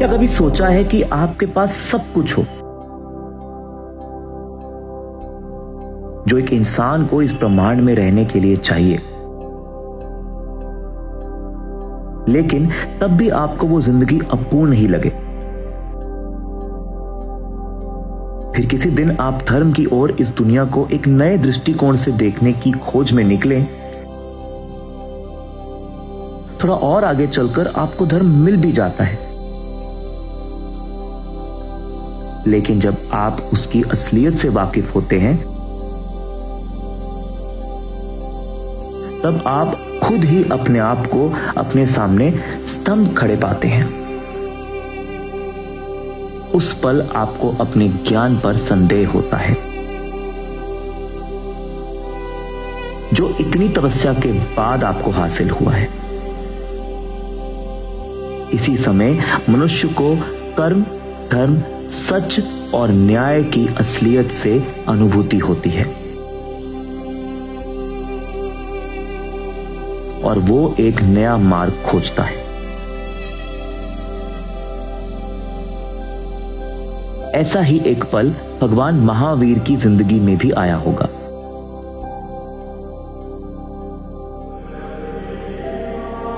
क्या कभी सोचा है कि आपके पास सब कुछ हो जो एक इंसान को इस ब्रह्मांड में रहने के लिए चाहिए, लेकिन तब भी आपको वो जिंदगी अपूर्ण ही लगे? फिर किसी दिन आप धर्म की ओर इस दुनिया को एक नए दृष्टिकोण से देखने की खोज में निकले। थोड़ा और आगे चलकर आपको धर्म मिल भी जाता है, लेकिन जब आप उसकी असलियत से वाकिफ होते हैं, तब आप खुद ही अपने आप को अपने सामने स्तंभ खड़े पाते हैं। उस पल आपको अपने ज्ञान पर संदेह होता है, जो इतनी तपस्या के बाद आपको हासिल हुआ है। इसी समय मनुष्य को कर्म, धर्म, सच और न्याय की असलियत से अनुभूति होती है, और वो एक नया मार्ग खोजता है। ऐसा ही एक पल भगवान महावीर की जिंदगी में भी आया होगा।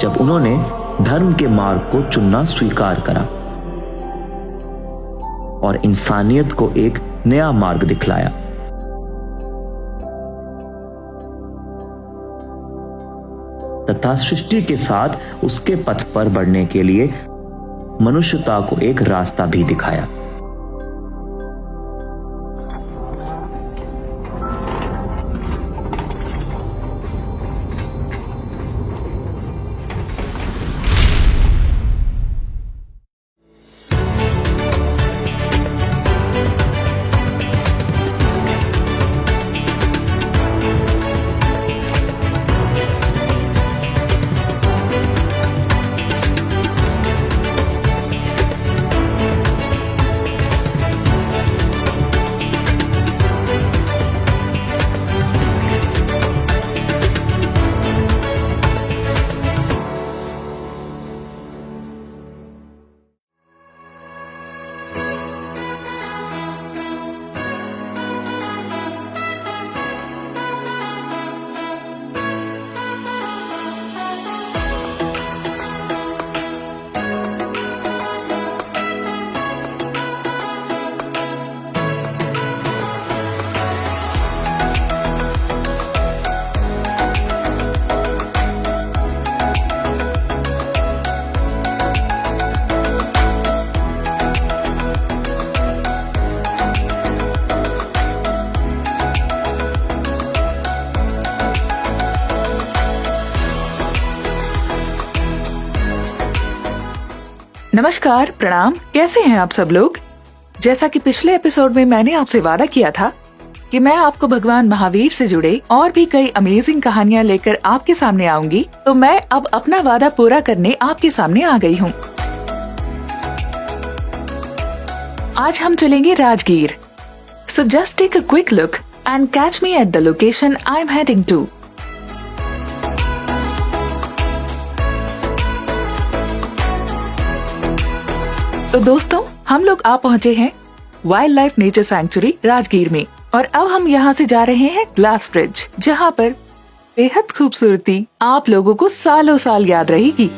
जब उन्होंने धर्म के मार्ग को चुनना स्वीकार करा और इंसानियत को एक नया मार्ग दिखलाया। तथा सृष्टि के साथ उसके पथ पर बढ़ने के लिए मनुष्यता को एक रास्ता भी दिखाया। नमस्कार, प्रणाम। कैसे हैं आप सब लोग? जैसा कि पिछले एपिसोड में मैंने आपसे वादा किया था कि मैं आपको भगवान महावीर से जुड़े और भी कई अमेजिंग कहानियां लेकर आपके सामने आऊंगी, तो मैं अब अपना वादा पूरा करने आपके सामने आ गई हूं। आज हम चलेंगे Rajgir. So just take a quick look and catch me at the location I am heading to. तो दोस्तों, हम लोग आ पहुँचे हैं wildlife nature sanctuary Rajgir में, और अब हम यहाँ से जा रहे हैं ग्लास ब्रिज, जहाँ पर बेहद खूबसूरती आप लोगों को सालों साल याद रहेगी।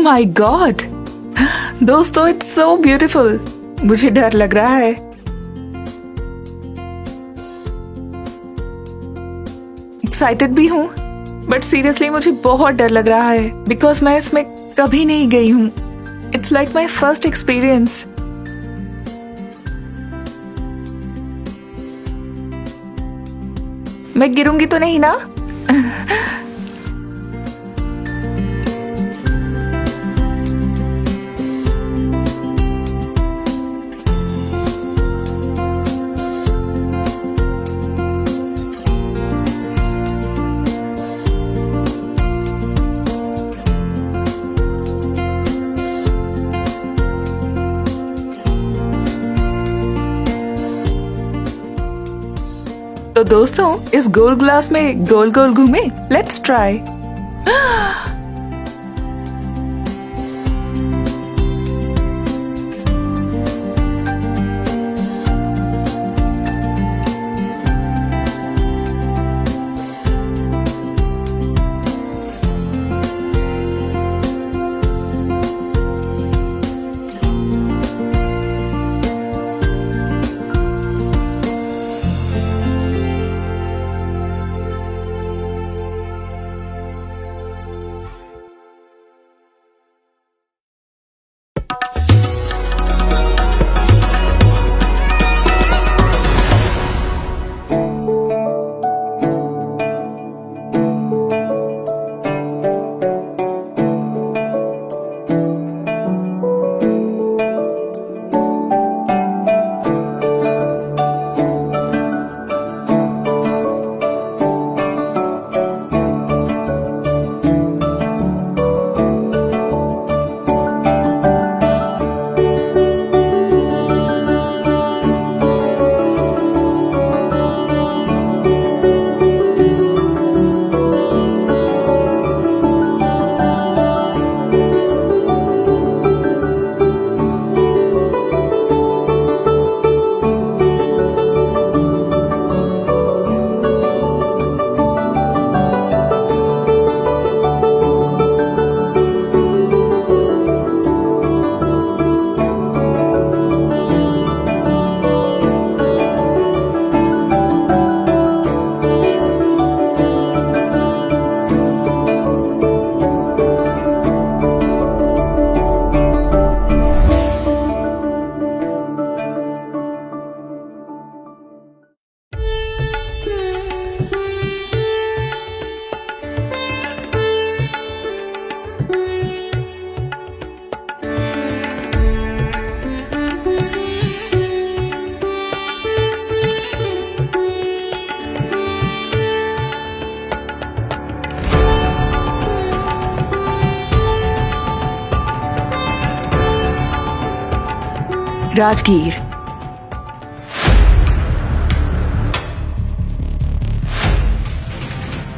माय गॉड दोस्तों, इट्स सो ब्यूटीफुल। मुझे डर लग रहा है। एक्साइटेड भी हूँ, बट सीरियसली मुझे बहुत डर लग रहा है बिकॉज मैं इसमें कभी नहीं गई हूँ। It's like my first experience. मैं गिरूंगी तो नहीं ना? तो दोस्तों, इस गोल ग्लास में गोल गोल घूमे। Let's try. राजगीर।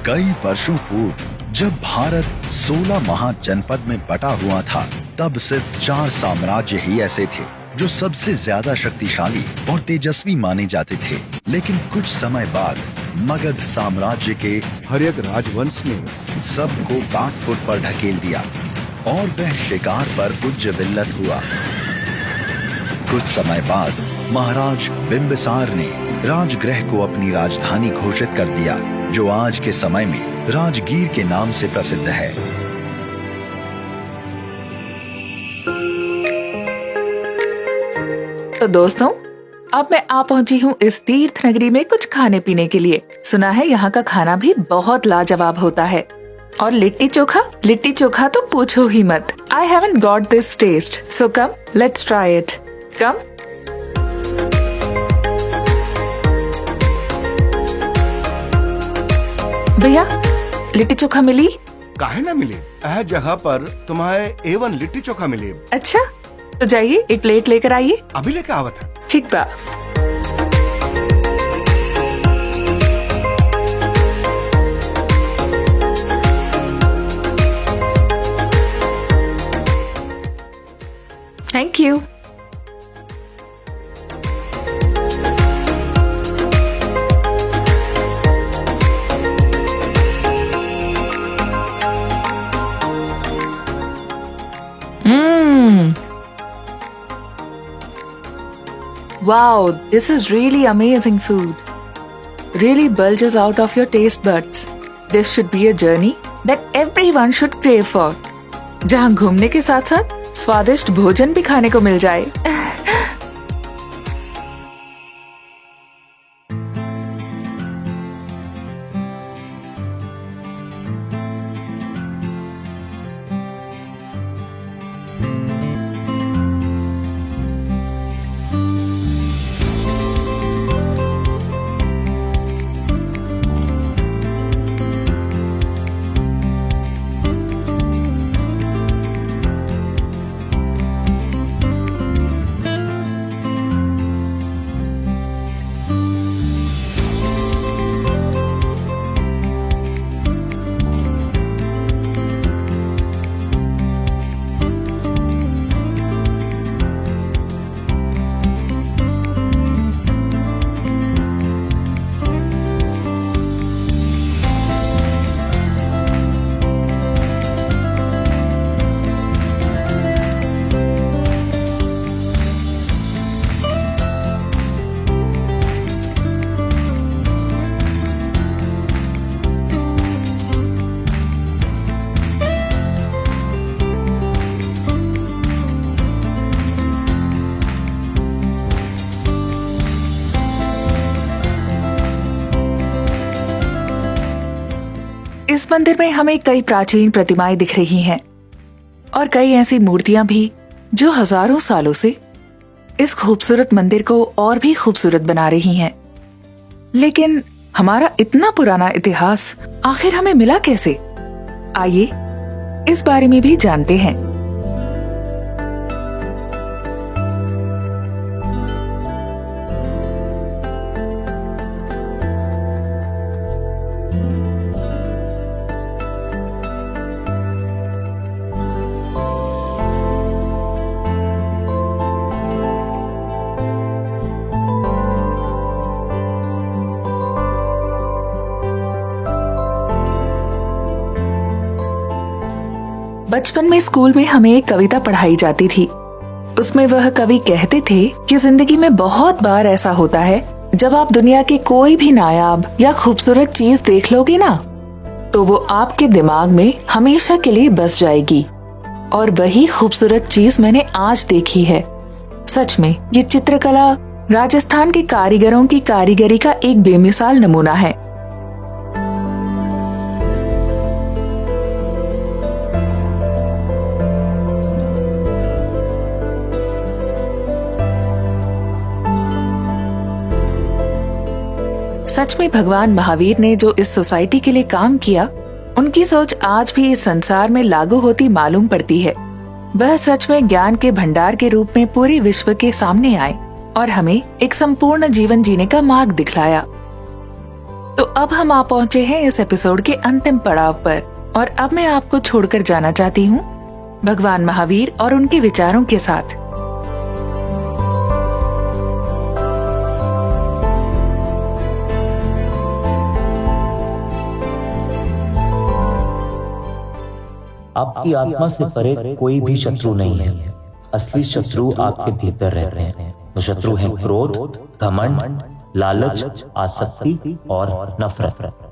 कई वर्षों पूर्व जब भारत 16 महाजनपद में बटा हुआ था, तब सिर्फ 4 साम्राज्य ही ऐसे थे जो सबसे ज्यादा शक्तिशाली और तेजस्वी माने जाते थे। लेकिन कुछ समय बाद मगध साम्राज्य के हर्यक राजवंश ने सबको काट-फुट पर ढकेल दिया और वह शिकार पर उच्च विल्लत हुआ। कुछ समय बाद महाराज बिंबिसार ने राजगृह को अपनी राजधानी घोषित कर दिया, जो आज के समय में राजगीर के नाम से प्रसिद्ध है। तो दोस्तों, अब मैं आ पहुंची हूँ इस तीर्थ नगरी में कुछ खाने पीने के लिए। सुना है यहाँ का खाना भी बहुत लाजवाब होता है। और लिट्टी चोखा तो पूछो ही मत। I haven't got this taste, so come, let's try it. Come. भैया, लिट्टी चोखा मिली? काहे ना मिली? यह जगह पर तुम्हें A1 लिट्टी चोखा मिली। अच्छा, तो जाइए एक प्लेट लेकर आइए। अभी लेके आवत है। ठीक बा। Thank you. Wow, this is really amazing food. Really bulges out of your taste buds. This should be a journey that everyone should crave for. जहाँ घूमने के साथ साथ स्वादिष्ट भोजन भी खाने को मिल जाए। इस मंदिर में हमें कई प्राचीन प्रतिमाएं दिख रही हैं और कई ऐसी मूर्तियां भी जो हजारों सालों से इस खूबसूरत मंदिर को और भी खूबसूरत बना रही हैं। लेकिन हमारा इतना पुराना इतिहास आखिर हमें मिला कैसे? आइए इस बारे में भी जानते हैं। बचपन में स्कूल में हमें एक कविता पढ़ाई जाती थी। उसमें वह कवि कहते थे कि जिंदगी में बहुत बार ऐसा होता है जब आप दुनिया की कोई भी नायाब या खूबसूरत चीज देख लोगे ना, तो वो आपके दिमाग में हमेशा के लिए बस जाएगी। और वही खूबसूरत चीज मैंने आज देखी है। सच में ये चित्रकला राजस्थान के कारीगरों की कारीगरी का एक बेमिसाल नमूना है। सच में भगवान महावीर ने जो इस सोसाइटी के लिए काम किया, उनकी सोच आज भी इस संसार में लागू होती मालूम पड़ती है। वह सच में ज्ञान के भंडार के रूप में पूरे विश्व के सामने आए और हमें एक संपूर्ण जीवन जीने का मार्ग दिखलाया। तो अब हम आ पहुँचे हैं इस एपिसोड के अंतिम पड़ाव पर, और अब मैं आपको छोड़कर जाना चाहती हूँ भगवान महावीर और उनके विचारों के साथ। आपकी आत्मा से परे कोई भी शत्रु नहीं है। असली शत्रु आपके भीतर रहते हैं। वो शत्रु हैं क्रोध, घमंड, लालच, आसक्ति और नफरत।